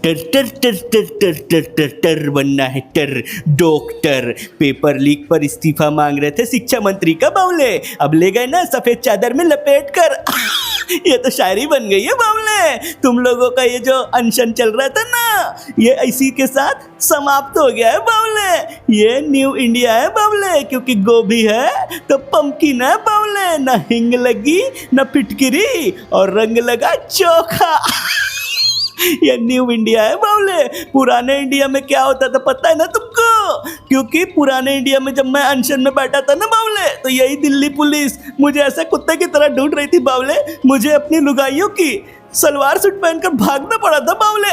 टर टर टर टर टर टर टर टर बनना है टर। डॉक्टर पेपर लीक पर इस्तीफा मांग रहे थे शिक्षा मंत्री का बावले, अब ले गए ना सफेद चादर में लपेट कर। ये तो शायरी बन गई है बावले। तुम लोगों का ये जो अनशन चल रहा था ना, ये इसी के साथ समाप्त हो गया है बावले। ये न्यू इंडिया है बावले, क्योंकि गोभी है तो पंपकिन है बावले। ना हिंग लगी ना फिटकिरी और रंग लगा चोखा। ये न्यू इंडिया है बावले। पुराने इंडिया में क्या होता था पता है ना तुमको? क्योंकि पुराने इंडिया में जब मैं अनशन में बैठा था ना बावले, तो यही दिल्ली पुलिस मुझे ऐसे कुत्ते की तरह ढूंढ रही थी बावले। मुझे अपनी लुगाइयों की सलवार सूट पहनकर भागना पड़ा था बावले।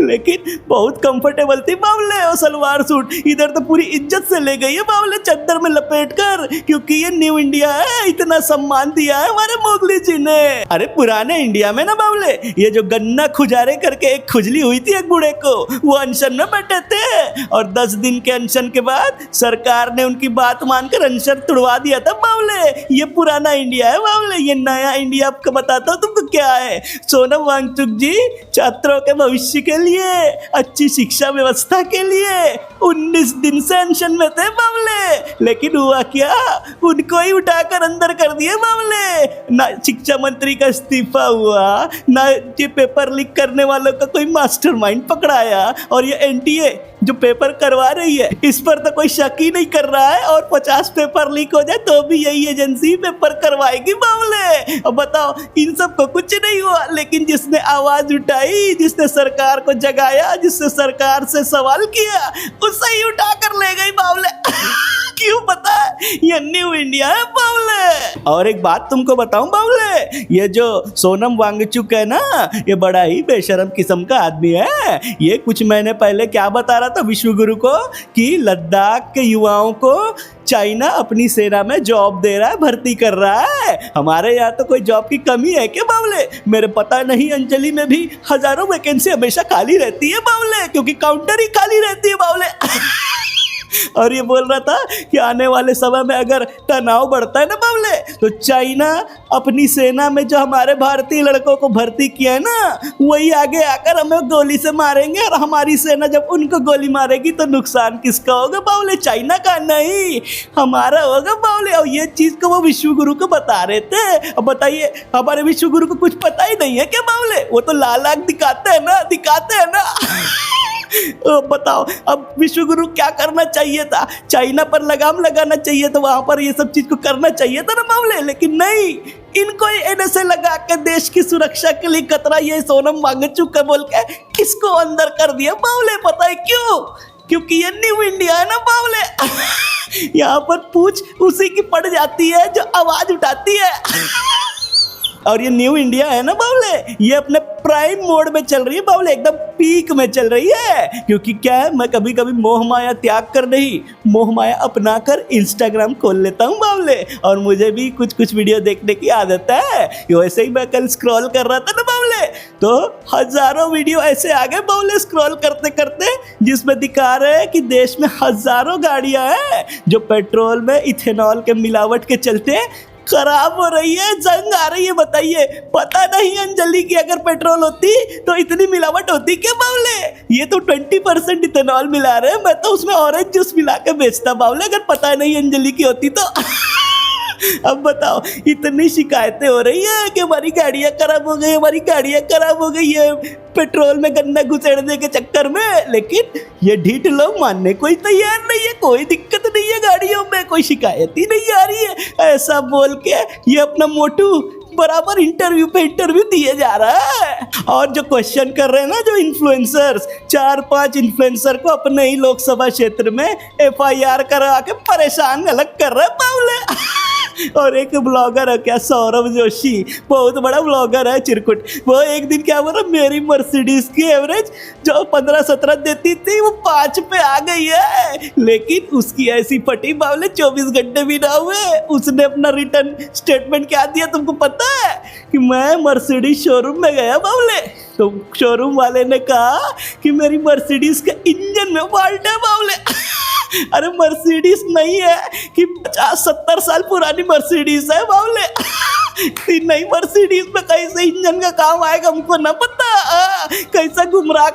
लेकिन बहुत कंफर्टेबल थी बावले वो सलवार सूट। इधर तो पूरी इज्जत से ले गई है बावले चद्दर में लपेट कर, क्योंकि ये न्यू इंडिया है। इतना सम्मान दिया है हमारे मोगली जी ने। अरे पुराने इंडिया में ना बावले, ये जो गन्ना खुजारे करके एक खुजली हुई थी एक बूढ़े को, वो अनशन में बैठे थे और 10 दिन के अनशन के बाद सरकार ने उनकी बात मानकर अनशन तुड़वा दिया था बावले। ये पुराना इंडिया है बावले। ये नया इंडिया आपको बताता हूँ तुमको क्या है। सोनम वांगचुक जी छात्रों के भविष्य के लिए, अच्छी शिक्षा व्यवस्था के लिए 19 दिन से अनशन में थे बावले। लेकिन हुआ क्या, उनको ही उठाकर अंदर कर दिए बावले। ना शिक्षा मंत्री का इस्तीफा हुआ, ना ये पेपर लीक करने वालों का कोई मास्टरमाइंड पकड़ाया, और ये एनटीए जो पेपर करवा रही है इस पर तो कोई शक ही नहीं कर रहा है। और 50 पेपर लीक हो जाए तो भी यही एजेंसी पेपर करवाएगी बावले। अब बताओ, इन सबको कुछ नहीं हुआ, लेकिन जिसने आवाज उठाई, जिसने सरकार को जगाया, जिसने सरकार से सवाल किया, उसे ही उठा कर ले गई बावले। क्यों पता है? ये न्यू इंडिया है बावले। और एक बात तुमको बताऊं बावले, ये जो सोनम वांगचुक है ना, ये बड़ा ही बेशरम किस्म का आदमी है। ये कुछ महीने पहले क्या बता रहा था विश्वगुरु को कि लद्दाख के युवाओं को चाइना अपनी सेना में जॉब दे रहा है, भर्ती कर रहा है। हमारे यहाँ तो कोई जॉब की कमी है क्या बावले? मेरे पता नहीं, अंजलि में भी हजारों वैकेंसी हमेशा खाली रहती है बावले, क्योंकि काउंटर ही खाली रहती है बावले। और ये बोल रहा था कि आने वाले समय में अगर तनाव बढ़ता है ना बावले, तो चाइना अपनी सेना में जो हमारे भारतीय लड़कों को भर्ती किया है ना, वही आगे आकर हमें गोली से मारेंगे। और हमारी सेना जब उनको गोली मारेगी तो नुकसान किसका होगा बावले? चाइना का नहीं, हमारा होगा बावले। और ये चीज को वो विश्वगुरु को बता रहे थे। अब बताइए, हमारे विश्वगुरु को कुछ पता ही नहीं है क्या बावले? वो तो लाल आंख दिखाते हैं ना। बताओ, अब विश्वगुरु क्या करना चाहिए था? चाइना पर लगाम लगाना चाहिए था, वहां पर ये सब चीज को करना चाहिए था ना बावले। लेकिन नहीं, इनको एनएसए लगा के देश की सुरक्षा के लिए खतरा ये सोनम वांगचुक का बोल के किसको अंदर कर दिया बावले? पता है क्यों? क्योंकि ये न्यू इंडिया है ना बावले। यहाँ पर पूछ उसी की पड़ जाती है जो आवाज उठाती है। और ये न्यू इंडिया है ना बावले, ये अपने प्राइम मोड में चल रही है बावले, एकदम पीक में चल रही है। क्योंकि क्या है, मैं कभी कभी मोह माया त्याग कर नहीं, मोह माया अपना कर इंस्टाग्राम खोल लेता हूँ बावले। और मुझे भी कुछ वीडियो देखने की आदत है। वैसे ही मैं कल स्क्रॉल कर रहा था ना बावले, तो हजारों वीडियो ऐसे आ गए बावले स्क्रॉल करते करते, जिसमें दिखा रहे हैं कि देश में हजारों गाड़ियां हैं जो पेट्रोल में इथेनॉल के मिलावट के चलते खराब हो रही है, जंग आ रही है। बताइए, पता नहीं अंजलि की अगर पेट्रोल होती तो इतनी मिलावट होती क्या बावले? ये तो 20% इथेनॉल मिला रहे हैं, मैं तो उसमें ऑरेंज जूस मिला के बेचता बावले, अगर पता नहीं अंजलि की होती तो। अब बताओ, इतनी शिकायतें हो रही है कि हमारी गाड़ियां खराब हो गई है पेट्रोल में गन्ना घुसेड़ने के चक्कर में। लेकिन ये ढीठ लोग मानने कोई तैयार नहीं है। कोई दिक्कत नहीं है गाड़ियों में, कोई शिकायत ही नहीं आ रही है, ऐसा बोल के ये अपना मोटू बराबर इंटरव्यू पे इंटरव्यू दिए जा रहा है। और जो क्वेश्चन कर रहे हैं ना, जो इन्फ्लुएंसर्स, 4-5 इन्फ्लुएंसर को अपने ही लोकसभा क्षेत्र में FIR करवा के परेशान अलग कर रहे हैं बावले। और एक ब्लॉगर है क्या, सौरभ जोशी, बहुत बड़ा ब्लॉगर है चिरकुट। वो एक दिन क्या बोला, मेरी मर्सिडीज की एवरेज जो 15-17 देती थी वो 5 पे आ गई है। लेकिन उसकी ऐसी फटी बावले, 24 घंटे भी ना हुए उसने अपना रिटर्न स्टेटमेंट क्या दिया तुमको पता है? कि मैं मर्सिडीज शोरूम में गया बावले, तो शोरूम वाले ने कहा कि मेरी मर्सिडीज के इंजन में फॉल्ट है बावले। अरे मर्सिडीज नहीं है कि 50-70 साल पुरानी मर्सिडीज है बावले। नई मर्सिडीज में कैसे इंजन का काम आएगा हमको ना पता। कैसा गुमराह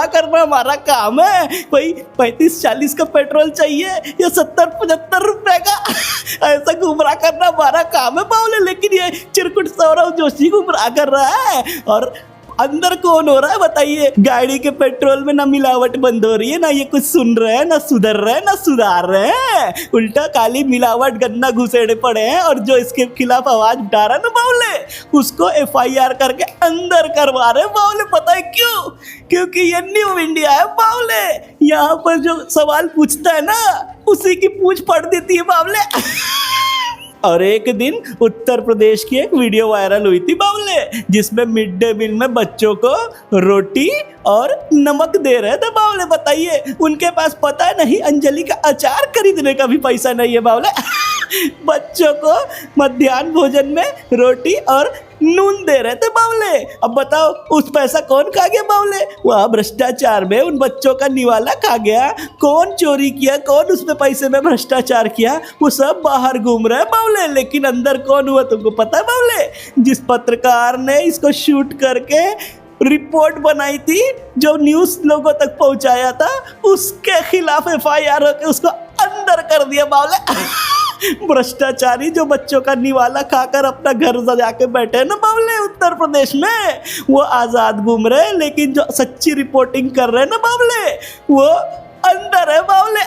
करना हमारा काम है। कोई 35-40 का पेट्रोल चाहिए या 70-75 रुपए का, ऐसा गुमराह करना हमारा काम है बावले। लेकिन ये चिरकुट सौरव जोशी गुमराह कर रहा है। और अंदर कौन हो रहा है बताइए? गाड़ी के पेट्रोल में ना मिलावट बंद हो रही है, ना ये कुछ सुन रहे हैं, ना सुधर रहे हैं, ना सुधार रहे हैं। उल्टा काली मिलावट गन्ना घुसेड़े पड़े हैं। और जो इसके खिलाफ आवाज उठा रहा है ना बावले, उसको FIR करके अंदर करवा रहे हैं बावले। पता है क्यों? क्योंकि ये न्यू इंडिया है बावले। यहाँ पर जो सवाल पूछता है ना, उसी की पूछ पड़ देती है बावले। और एक दिन उत्तर प्रदेश की एक वीडियो वायरल हुई थी बावले, जिसमें मिड डे मील में बच्चों को रोटी और नमक दे रहे थे बावले। बताइए, उनके पास पता नहीं अंजलि का अचार खरीदने का भी पैसा नहीं है बावले। बच्चों को मध्याह्न भोजन में रोटी और नून दे रहे थे बावले। अब बताओ उस पैसा कौन खा गया बावले? वह भ्रष्टाचार में उन बच्चों का निवाला खा गया। कौन चोरी किया, कौन उसमें पैसे में भ्रष्टाचार किया, वो सब बाहर घूम रहे हैं बावले। लेकिन अंदर कौन हुआ तुमको पता है बावले? जिस पत्रकार ने इसको शूट करके रिपोर्ट बनाई थी, जो न्यूज़ लोगों तक पहुंचाया था, उसके खिलाफ FIR होकर उसको अंदर कर दिया बावले। भ्रष्टाचारी जो बच्चों का निवाला खाकर अपना घर सजा के बैठे ना बावले उत्तर प्रदेश में, वो आजाद घूम रहे हैं। लेकिन जो सच्ची रिपोर्टिंग कर रहे हैं ना बावले, वो अंदर है बावले।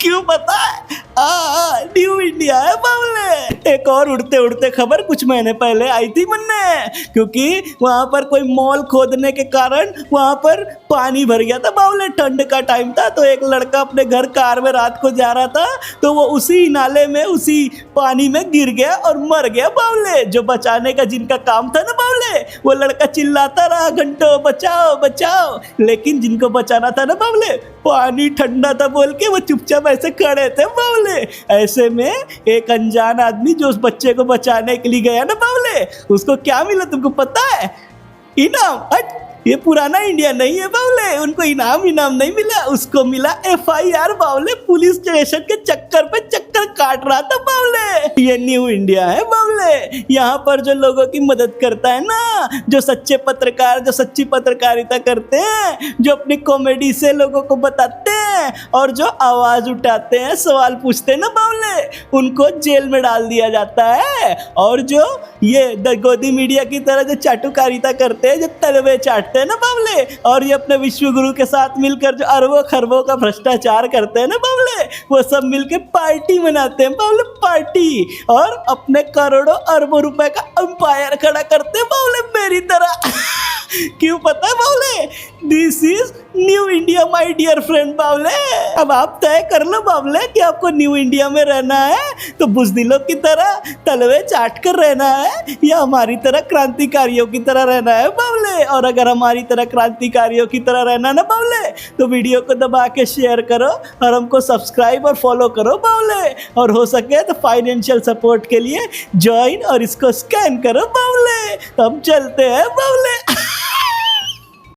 क्यों पता है? न्यू इंडिया है बावले। एक और उड़ते उड़ते खबर कुछ महीने पहले आई थी मन में, क्योंकि वहां पर कोई मॉल खोदने के कारण वहां पर पानी भर गया था बावले। ठंड का टाइम था, तो एक लड़का अपने घर कार में रात को जा रहा था, तो वो उसी नाले में उसी पानी में गिर गया और मर गया बावले। जो बचाने का जिनका काम था ना बावले, वो लड़का चिल्लाता रहा घंटों बचाओ बचाओ। लेकिन जिनको बचाना था ना बावले, पानी ठंडा था बोल के वो चुपचाप ऐसे खड़े थे बावले। ऐसे में एक अनजान आदमी जो उस बच्चे को बचाने के लिए गया ना बावले, उसको क्या मिला तुमको पता है? इनाम। ये पुराना इंडिया नहीं है बावले, उनको इनाम नहीं मिला, उसको मिला FIR बावले। पुलिस स्टेशन के चक्कर पे चक्कर काट रहा था बावले। ये न्यू इंडिया है बावले। यहाँ पर जो लोगों की मदद करता है ना, जो सच्चे पत्रकार, जो सच्ची पत्रकारिता करते हैं, जो अपनी कॉमेडी से लोगों को बताते हैं और जो आवाज उठाते हैं, सवाल पूछते हैं ना बावले, उनको जेल में डाल दिया जाता है। और जो ये गोदी मीडिया की तरह जो चाटुकारिता करते हैं, जो तलवे चाटते हैं ना बावले, और ये अपने विश्व गुरु के साथ मिलकर जो अरबों खरबों का भ्रष्टाचार करते हैं ना बावले, वो सब मिलके पार्टी मनाते हैं बावले, पार्टी। और अपने करोड़ों अरबों रुपए का अंपायर खड़ा करते हैं बावले, मेरी तरह। क्यों पता है बावले? This is new India my dear friend बावले। अब आप तय कर लो बावले कि आपको न्यू इंडिया में रहना है तो बुजदिलों की तरह तलवे चाट कर रहना है, या हमारी तरह क्रांतिकारियों की तरह रहना है बावले। और अगर हमारी तरह क्रांतिकारियों की तरह रहना ना बावले, तो वीडियो को दबा के शेयर करो और हमको सब्सक्राइब और फॉलो करो बावले। और हो सके तो फाइनेंशियल सपोर्ट के लिए ज्वाइन और इसको स्कैन करो बावले। तो हम चलते हैं बावले।